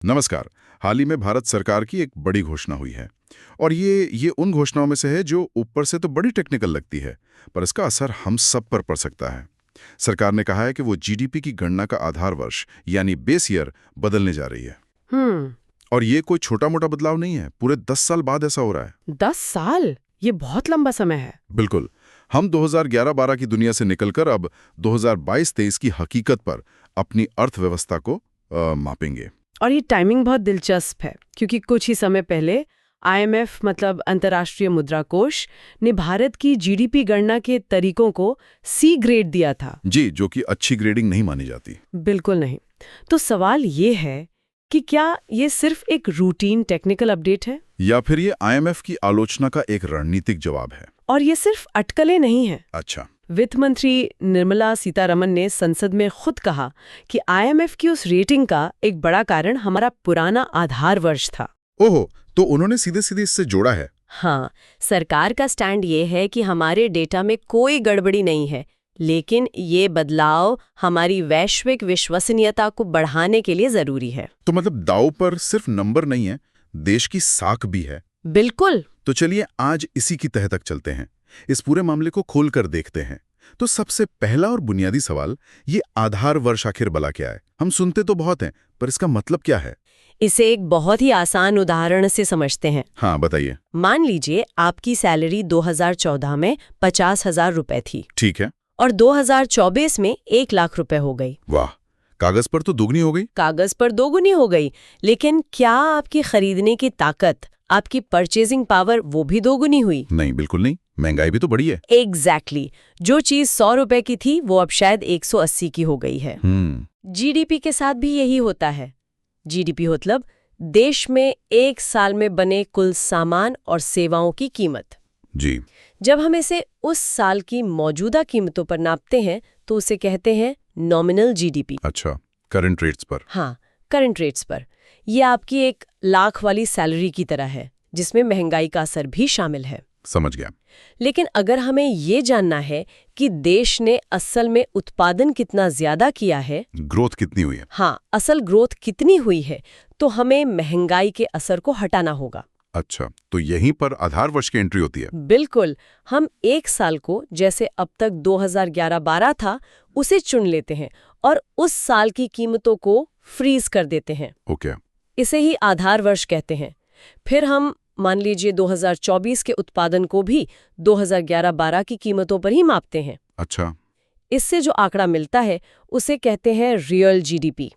नमस्कार। हाल ही में भारत सरकार की एक बड़ी घोषणा हुई है और ये उन घोषणाओं में से है जो ऊपर से तो बड़ी टेक्निकल लगती है, पर इसका असर हम सब पर पड़ सकता है। सरकार ने कहा है कि वो जीडीपी की गणना का आधार वर्ष यानी बेस ईयर बदलने जा रही है। हम्म। और ये कोई छोटा मोटा बदलाव नहीं है, पूरे 10 साल बाद ऐसा हो रहा है। 10 साल, ये बहुत लंबा समय है। बिल्कुल। हम 2011-12 की दुनिया से निकलकर अब 2022-23 की हकीकत पर अपनी अर्थव्यवस्था को मापेंगे। और ये टाइमिंग बहुत दिलचस्प है क्योंकि कुछ ही समय पहले आईएमएफ मतलब अंतर्राष्ट्रीय मुद्रा कोष ने भारत की जीडीपी गणना के तरीकों को सी ग्रेड दिया था। जी, जो कि अच्छी ग्रेडिंग नहीं मानी जाती। बिल्कुल नहीं। तो सवाल ये है कि क्या ये सिर्फ एक रूटीन टेक्निकल अपडेट है या फिर ये आईएमएफ की आलोचना का एक रणनीतिक जवाब है। और ये सिर्फ अटकलें नहीं है। अच्छा। वित्त मंत्री निर्मला सीतारमण ने संसद में खुद कहा कि आईएमएफ की उस रेटिंग का एक बड़ा कारण हमारा पुराना आधार वर्ष था। ओहो, तो उन्होंने सीधे सीधे इससे जोड़ा है। हाँ, सरकार का स्टैंड ये है कि हमारे डेटा में कोई गड़बड़ी नहीं है, लेकिन ये बदलाव हमारी वैश्विक विश्वसनीयता को बढ़ाने के लिए जरूरी है। तो मतलब दांव पर सिर्फ नंबर नहीं है, देश की साख भी है। बिल्कुल। तो चलिए आज इसी की तह तक चलते हैं, इस पूरे मामले को खोलकर देखते हैं। तो सबसे पहला और बुनियादी सवाल, ये आधार वर्ष आखिर भला क्या है? हम सुनते तो बहुत हैं, पर इसका मतलब क्या है? इसे एक बहुत ही आसान उदाहरण से समझते हैं। हाँ, बताइए। मान लीजिए आपकी सैलरी 2014 में 50,000 रुपए थी। ठीक है। और 2024 में 1,00,000 रुपए हो गई। वाह, कागज पर तो दुगनी हो गई। कागज पर दोगुनी हो गई, लेकिन क्या आपकी खरीदने की ताकत, आपकी परचेजिंग पावर वो भी दोगुनी हुई? नहीं, बिल्कुल नहीं। महंगाई भी तो बढ़ी है। एग्जैक्टली। जो चीज 100 रुपए की थी वो अब शायद 180 की हो गई है। जीडीपी के साथ भी यही होता है। जीडीपी मतलब देश में एक साल में बने कुल सामान और सेवाओं की कीमत। जी। जब हम इसे उस साल की मौजूदा कीमतों पर नापते हैं तो उसे कहते हैं नॉमिनल जीडीपी। अच्छा, करंट रेट्स पर। हाँ, करंट रेट्स पर। ये आपकी 1,00,000 वाली सैलरी की तरह है, जिसमें महंगाई का असर भी शामिल है। समझ गया। लेकिन अगर हमें ये जानना है कि देश ने असल में उत्पादन कितना ज्यादा किया है, ग्रोथ कितनी हुई है, हाँ, असल ग्रोथ कितनी हुई है, तो हमें महंगाई के असर को हटाना होगा। अच्छा, तो यहीं पर आधार वर्ष की एंट्री होती है। बिल्कुल। हम एक साल को, जैसे अब तक 2011-12 था, उसे चुन लेते हैं और उस साल की कीमतों को फ्रीज कर देते हैं। ओके। इसे ही आधार वर्ष कहते हैं। फिर हम मान लीजिए 2024 के उत्पादन को भी 2011-12 की कीमतों पर ही मापते हैं। अच्छा। इससे जो आंकड़ा मिलता है उसे कहते हैं रियल जीडीपी।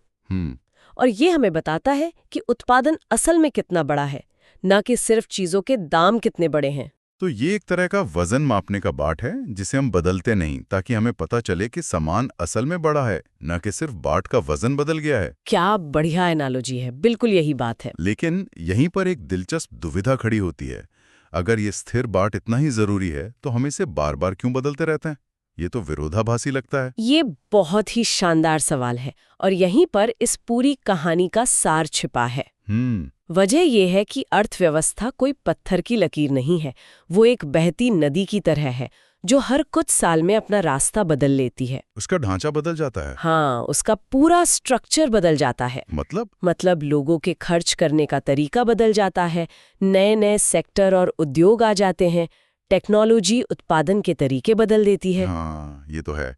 और ये हमें बताता है कि उत्पादन असल में कितना बड़ा है, ना कि सिर्फ चीजों के दाम कितने बड़े हैं। तो ये एक तरह का वजन मापने का बाट है जिसे हम बदलते नहीं, ताकि हमें पता चले कि सामान असल में बड़ा है, न कि सिर्फ बाट का वजन बदल गया है। क्या बढ़िया एनालॉजी है, बिल्कुल यही बात है। लेकिन यहीं पर एक दिलचस्प दुविधा खड़ी होती है। अगर ये स्थिर बाट इतना ही जरूरी है तो हम इसे बार बार क्यों बदलते रहते हैं? ये तो विरोधाभासी लगता है। ये बहुत ही शानदार सवाल है और यहीं पर इस पूरी कहानी का सार छिपा है। वजह यह है कि अर्थव्यवस्था कोई पत्थर की लकीर नहीं है, वो एक बहती नदी की तरह है जो हर कुछ साल में अपना रास्ता बदल लेती है। उसका ढांचा बदल जाता है। हाँ, उसका पूरा स्ट्रक्चर बदल जाता है। मतलब लोगों के खर्च करने का तरीका बदल जाता है, नए नए सेक्टर और उद्योग आ जाते हैं, टेक्नोलॉजी उत्पादन के तरीके बदल देती है। हाँ, ये तो है।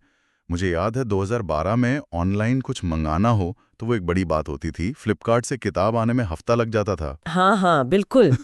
मुझे याद है 2012 में ऑनलाइन कुछ मंगाना हो तो वो एक बड़ी बात होती थी। फ्लिपकार्ट से किताब आने में हफ्ता लग जाता था। हाँ हाँ, बिल्कुल।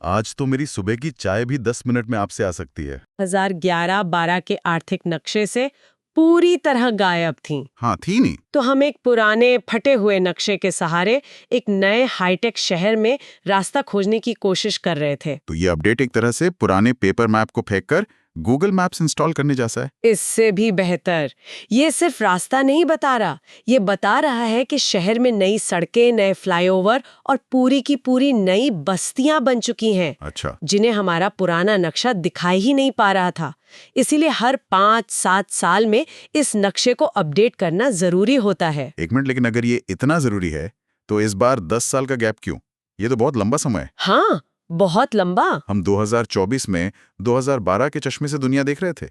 आज तो मेरी सुबह की चाय भी 10 मिनट में आपसे आ सकती है। 2011-12 के आर्थिक नक्शे से पूरी तरह गायब थी। हाँ, थी नहीं। तो हम एक पुराने फटे हुए नक्शे के सहारे एक नए हाईटेक शहर में रास्ता खोजने की कोशिश कर रहे थे। तो ये अपडेट एक तरह से पुराने पेपर मैप को फेंककर गूगल मैप्स इंस्टॉल करने जैसा है। इससे भी बेहतर। ये सिर्फ रास्ता नहीं बता रहा, ये बता रहा है कि शहर में नई सड़कें, नए फ्लाईओवर और पूरी की पूरी नई बस्तियां बन चुकी हैं। अच्छा। जिन्हें हमारा पुराना नक्शा दिखाई ही नहीं पा रहा था। इसीलिए हर 5-7 साल में इस नक्शे को अपडेट करना जरूरी होता है। एक मिनट, लेकिन अगर ये इतना जरूरी है तो इस बार 10 साल का गैप क्यों? ये तो बहुत लंबा समय है। हाँ, बहुत लंबा। हम 2024 में 2012 के चश्मे से दुनिया देख रहे थे।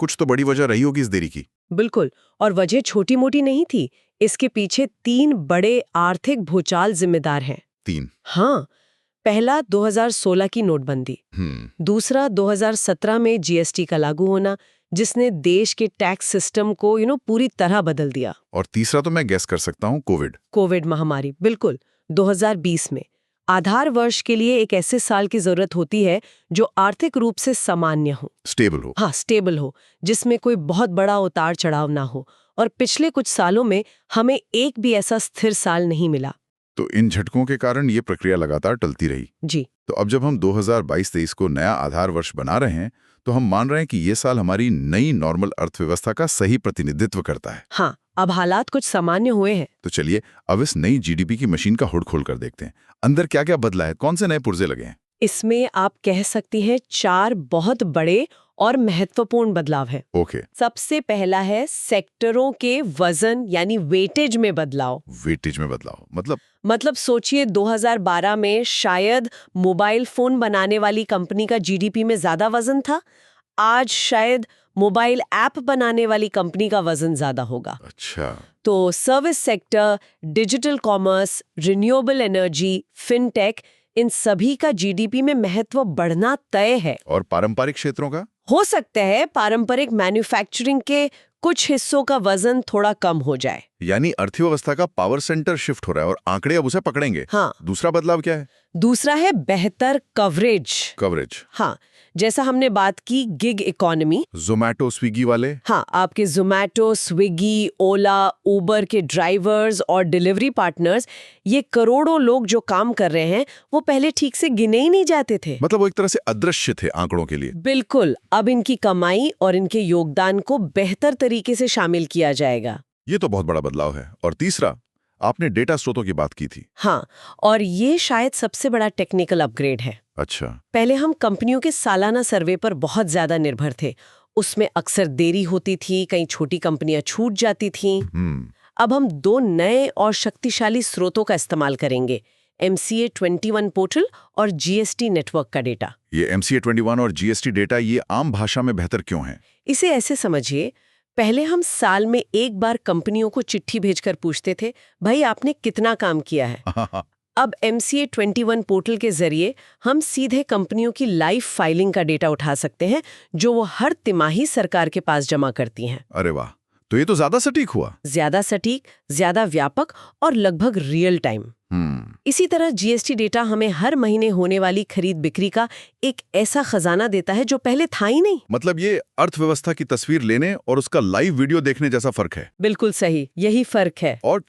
कुछ तो बड़ी वजह रही होगी इस देरी की। बिल्कुल, और वजह छोटी मोटी नहीं थी। इसके पीछे 3 बड़े आर्थिक भूचाल जिम्मेदार हैं। 3? हाँ, पहला 2016 की नोटबंदी, दूसरा 2017 में जीएसटी का लागू होना, जिसने देश के टैक्स सिस्टम को पूरी तरह बदल दिया। और तीसरा तो मैं गेस कर सकता हूँ, कोविड महामारी, बिल्कुल। 2020 में आधार वर्ष के लिए एक ऐसे साल की जरूरत होती है जो आर्थिक रूप से सामान्य हो, स्टेबल हो। हाँ, स्टेबल हो, जिसमें कोई बहुत बड़ा उतार चढ़ाव ना हो। और पिछले कुछ सालों में हमें एक भी ऐसा स्थिर साल नहीं मिला। तो इन झटकों के कारण ये प्रक्रिया लगातार टलती रही। जी। तो अब जब हम 2022-23 को नया आधार वर्ष बना रहे हैं, तो हम मान रहे हैं कि ये साल हमारी नई नॉर्मल अर्थव्यवस्था का सही प्रतिनिधित्व करता है। हाँ, अब हालात कुछ सामान्य हुए हैं। तो चलिए अब इस नई जीडीपी की मशीन का हुड खोल कर देखते हैं। अंदर क्या क्या बदला है, कौन से नए पुर्जे लगे हैं? इसमें आप कह सकती हैं 4 बहुत बड़े और महत्वपूर्ण बदलाव है। ओके। सबसे पहला है सेक्टरों के वजन यानी वेटेज में बदलाव। वेटेज में बदलाव मतलब सोचिए 2012 में शायद मोबाइल फोन बनाने वाली कंपनी का जीडीपी में ज्यादा वजन था, आज शायद मोबाइल ऐप बनाने वाली कंपनी का वजन ज्यादा होगा। अच्छा। तो service sector, digital commerce, renewable energy, fintech, इन सभी का जीडीपी में महत्व बढ़ना तय है। और पारंपरिक क्षेत्रों का? हो सकता है पारंपरिक मैन्युफैक्चरिंग के कुछ हिस्सों का वजन थोड़ा कम हो जाए। यानी अर्थव्यवस्था का पावर सेंटर शिफ्ट हो रहा है और आंकड़े अब उसे पकड़ेंगे। हाँ। दूसरा बदलाव क्या है? दूसरा है बेहतर कवरेज। हाँ, जैसा हमने बात की गिग इकोनॉमी, जोमैटो, स्विगी वाले। हाँ, आपके जोमैटो, स्विगी, ओला, उबर के ड्राइवर्स और डिलीवरी पार्टनर्स, ये करोड़ों लोग जो काम कर रहे हैं, वो पहले ठीक से गिने ही नहीं जाते थे। मतलब वो एक तरह से अदृश्य थे आंकड़ों के लिए। बिल्कुल, अब इनकी कमाई और इनके योगदान को बेहतर तरीके से शामिल किया जाएगा। ये तो बहुत बड़ा बदलाव है। और तीसरा, आपने डेटा स्रोतों की बात की थी। हाँ, और ये शायद सबसे बड़ा टेक्निकल अपग्रेड है। अच्छा। पहले हम कंपनियों के सालाना सर्वे पर बहुत ज्यादा निर्भर थे। उसमें अक्सर देरी होती थी, कई छोटी कंपनियां छूट जाती थीं। अब हम 2 नए और शक्तिशाली स्रोतों का इस्तेमाल करेंगे, MCA 21 पोर्टल और GST नेटवर्क का डेटा। ये MCA 21 और GST डेटा, ये आम भाषा में बेहतर क्यों है? इसे ऐसे समझिए, पहले हम साल में एक बार कंपनियों को चिट्ठी भेजकर पूछते थे, भाई आपने कितना काम किया है। अब MCA 21 पोर्टल के जरिए हम सीधे कंपनियों की लाइव फाइलिंग का डेटा उठा सकते हैं, जो वो हर तिमाही सरकार के पास जमा करती हैं। अरे वाह, तो ये तो ज्यादा सटीक हुआ। ज्यादा सटीक, ज्यादा व्यापक और लगभग रियल टाइम। इसी तरह GST डेटा हमें हर महीने होने वाली खरीद बिक्री का एक ऐसा खजाना देता है जो पहले था ही नहीं। मतलब ये अर्थव्यवस्था की तस्वीर लेने और उसका लाइव वीडियो देखने जैसा फर्क है। बिल्कुल सही, यही फर्क है। और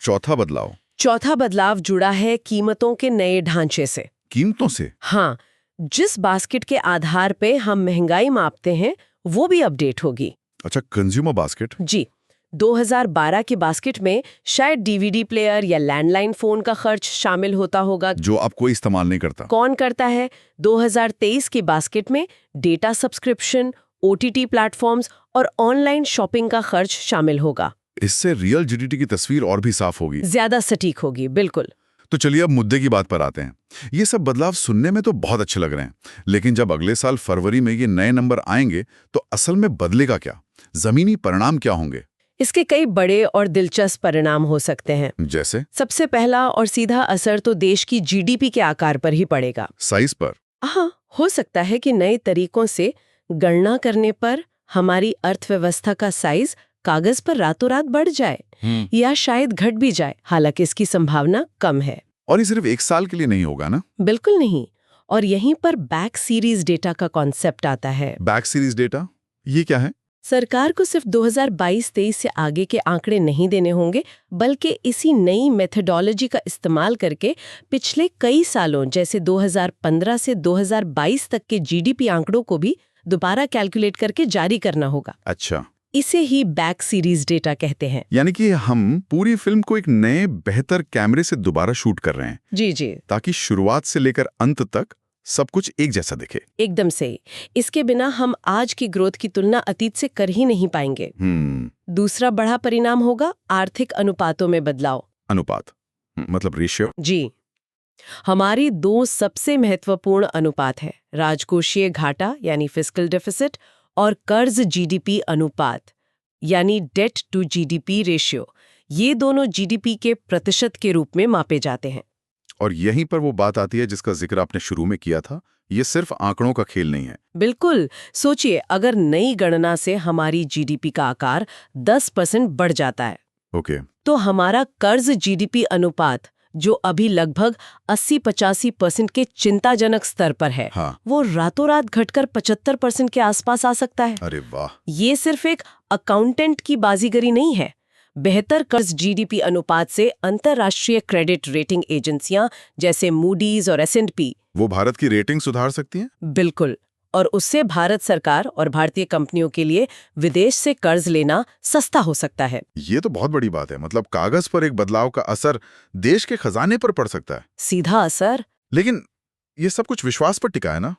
चौथा बदलाव जुड़ा है कीमतों के नए ढांचे से। कीमतों से? हाँ, जिस बास्केट के आधार पे हम महंगाई मापते हैं वो भी अपडेट होगी। अच्छा, कंज्यूमर बास्केट? जी। 2012 के बास्केट में शायद DVD प्लेयर या लैंडलाइन फोन का खर्च शामिल होता होगा, जो अब कोई इस्तेमाल नहीं करता। कौन करता है? 2023 के बास्केट में डेटा सब्सक्रिप्शन, OTT प्लेटफॉर्म्स और ऑनलाइन शॉपिंग का खर्च शामिल होगा। इससे रियल GDP की तस्वीर और भी साफ होगी, ज्यादा सटीक होगी। बिल्कुल। तो चलिए अब मुद्दे की बात पर आते हैं। ये सब बदलाव सुनने में तो बहुत अच्छे लग रहे हैं, लेकिन जब अगले साल फरवरी में ये नए नंबर आएंगे तो असल में बदलेगा क्या? जमीनी परिणाम क्या होंगे? इसके कई बड़े और दिलचस्प परिणाम हो सकते हैं। जैसे? सबसे पहला और सीधा असर तो देश की GDP के आकार पर ही पड़ेगा। साइज पर? हाँ, हो सकता है कि नए तरीकों से गणना करने पर हमारी अर्थव्यवस्था का साइज कागज पर रातों रात बढ़ जाए या शायद घट भी जाए, हालांकि इसकी संभावना कम है। और ये सिर्फ एक साल के लिए नहीं होगा ना? बिल्कुल नहीं। और यहीं पर बैक सीरीज डेटा का कॉन्सेप्ट आता है। बैक सीरीज डेटा, ये क्या है? सरकार को सिर्फ 2022-23 से आगे के आंकड़े नहीं देने होंगे, बल्कि इसी नई मेथोडोलॉजी का इस्तेमाल करके पिछले कई सालों जैसे 2015 से 2022 तक के GDP आंकड़ों को भी दोबारा कैलकुलेट करके जारी करना होगा। अच्छा, इसे ही बैक सीरीज डेटा कहते हैं। यानी कि हम पूरी फिल्म को एक नए बेहतर कैमरे से दोबारा शूट कर रहे हैं। जी जी, ताकि शुरुआत से लेकर अंत तक सब कुछ एक जैसा दिखे। एकदम सही। इसके बिना हम आज की ग्रोथ की तुलना अतीत से कर ही नहीं पाएंगे। दूसरा बड़ा परिणाम होगा आर्थिक अनुपातों में बदलाव। अनुपात मतलब रेशियो? जी, हमारी 2 सबसे महत्वपूर्ण अनुपात है, राजकोषीय घाटा यानी फिस्कल डेफिसिट और कर्ज जीडीपी अनुपात यानी डेट टू जीडीपी रेशियो, ये दोनों जीडीपी के प्रतिशत के रूप में मापे जाते हैं। और यहीं पर वो बात आती है जिसका जिक्र आपने शुरू में किया था, ये सिर्फ आंकड़ों का खेल नहीं है। बिल्कुल। सोचिए, अगर नई गणना से हमारी जीडीपी का आकार 10% बढ़ जाता है, ओके, तो हमारा कर्ज जीडीपी अनुपात, जो अभी लगभग 80-85% के चिंताजनक स्तर पर है, हाँ। वो रातों रात घटकर 75% के आसपास आ सकता है। अरे वाह! ये सिर्फ एक अकाउंटेंट की बाजीगरी नहीं है। बेहतर कर्ज जीडीपी अनुपात से अंतर्राष्ट्रीय क्रेडिट रेटिंग एजेंसियां जैसे मूडीज और S&P वो भारत की रेटिंग सुधार सकती हैं? बिल्कुल, और उससे भारत सरकार और भारतीय कंपनियों के लिए विदेश से कर्ज लेना सस्ता हो सकता है। ये तो बहुत बड़ी बात है। मतलब कागज पर एक बदलाव का असर देश के खजाने पर पड़ सकता है। सीधा असर। लेकिन ये सब कुछ विश्वास पर टिका है ना?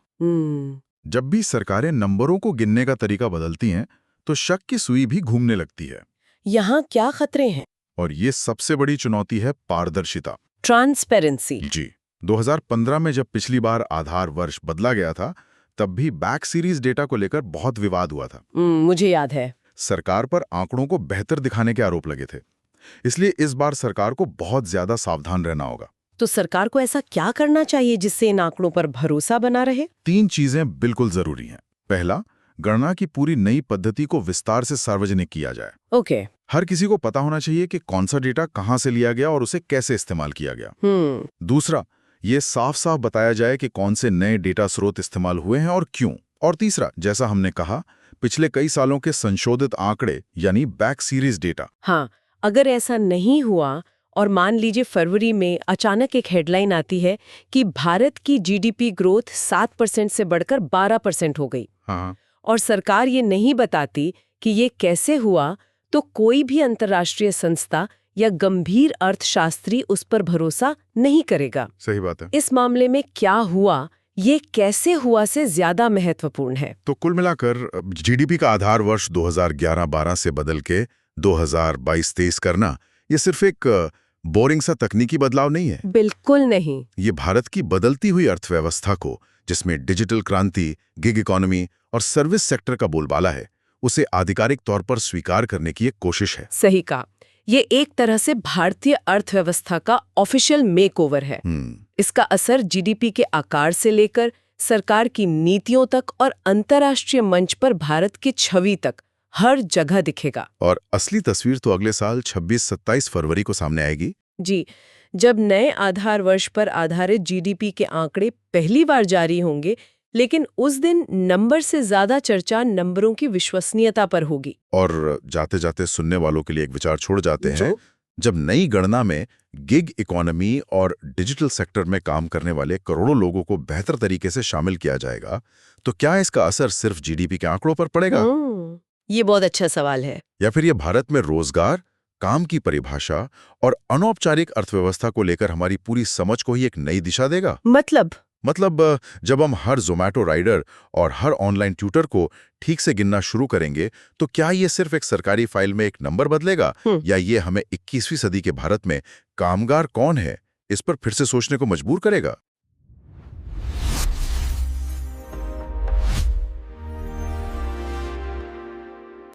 जब भी सरकारें नंबरों को गिनने का तरीका बदलती हैं, तो शक की सुई भी घूमने लगती है। यहाँ क्या खतरे हैं? और ये सबसे बड़ी चुनौती है पारदर्शिता, ट्रांसपेरेंसी। जी। 2015 में जब पिछली बार आधार वर्ष बदला गया था, तब भी बैक सीरीज डेटा को लेकर बहुत विवाद हुआ था। मुझे याद है। सरकार पर आंकड़ों को बेहतर दिखाने के आरोप लगे थे। इसलिए इस बार सरकार को बहुत ज्यादा सावधान रहना होगा। तो सरकार को ऐसा क्या करना चाहिए जिससे इन आंकड़ों पर भरोसा बना रहे? 3 चीजें बिल्कुल जरूरी हैं। पहला, गणना की पूरी नई पद्धति को विस्तार से सार्वजनिक किया जाए। ओके। हर किसी को पता होना चाहिए कि कौन सा डेटा कहां से लिया गया और उसे कैसे इस्तेमाल किया गया। दूसरा, ये साफ साफ बताया जाए कि कौन से नए डेटा स्रोत इस्तेमाल हुए हैं और क्यों। और तीसरा, जैसा हमने कहा, पिछले कई सालों के संशोधित आंकड़े यानी बैक सीरीज डेटा। हाँ, अगर ऐसा नहीं हुआ और मान लीजिए फरवरी में अचानक एक हेडलाइन आती है कि भारत की जीडीपी ग्रोथ 7% से बढ़कर 12% हो गई, हाँ, और सरकार ये नहीं बताती कि ये कैसे हुआ, तो कोई भी अंतर्राष्ट्रीय संस्था या गंभीर अर्थशास्त्री उस पर भरोसा नहीं करेगा। सही बात है। इस मामले में क्या हुआ, ये कैसे हुआ से ज्यादा महत्वपूर्ण है। तो कुल मिलाकर जीडीपी का आधार वर्ष 2011-12 से बदल के 2022-23 करना, ये सिर्फ एक बोरिंग सा तकनीकी बदलाव नहीं है। बिल्कुल नहीं। ये भारत की बदलती हुई अर्थव्यवस्था को, जिसमें डिजिटल क्रांति, गिग इकोनॉमी और सर्विस सेक्टर का बोलबाला है, उसे आधिकारिक तौर पर स्वीकार करने की एक कोशिश है। सही कहा। ये एक तरह से भारतीय अर्थव्यवस्था का ऑफिशियल मेकओवर है। इसका असर जीडीपी के आकार से लेकर सरकार की नीतियों तक और अंतर्राष्ट्रीय मंच पर भारत की छवि तक हर जगह दिखेगा। और असली तस्वीर तो अगले साल 26-27 फरवरी को सामने आएगी। जी, जब नए आधार वर्ष पर आधारित जीडीपी के आंकड़े पहली बार जारी होंगे, लेकिन उस दिन नंबर से ज्यादा चर्चा नंबरों की विश्वसनीयता पर होगी। और जाते जाते सुनने वालों के लिए एक विचार छोड़ जाते हैं। जब नई गणना में गिग इकोनॉमी और डिजिटल सेक्टर में काम करने वाले करोड़ों लोगों को बेहतर तरीके से शामिल किया जाएगा, तो क्या इसका असर सिर्फ जीडीपी के आंकड़ों पर पड़ेगा? ये बहुत अच्छा सवाल है। या फिर ये भारत में रोजगार, काम की परिभाषा और अनौपचारिक अर्थव्यवस्था को लेकर हमारी पूरी समझ को ही एक नई दिशा देगा? मतलब जब हम हर ज़ोमैटो राइडर और हर ऑनलाइन ट्यूटर को ठीक से गिनना शुरू करेंगे, तो क्या ये सिर्फ एक सरकारी फाइल में एक नंबर बदलेगा, या ये हमें 21वीं सदी के भारत में कामगार कौन है, इस पर फिर से सोचने को मजबूर करेगा?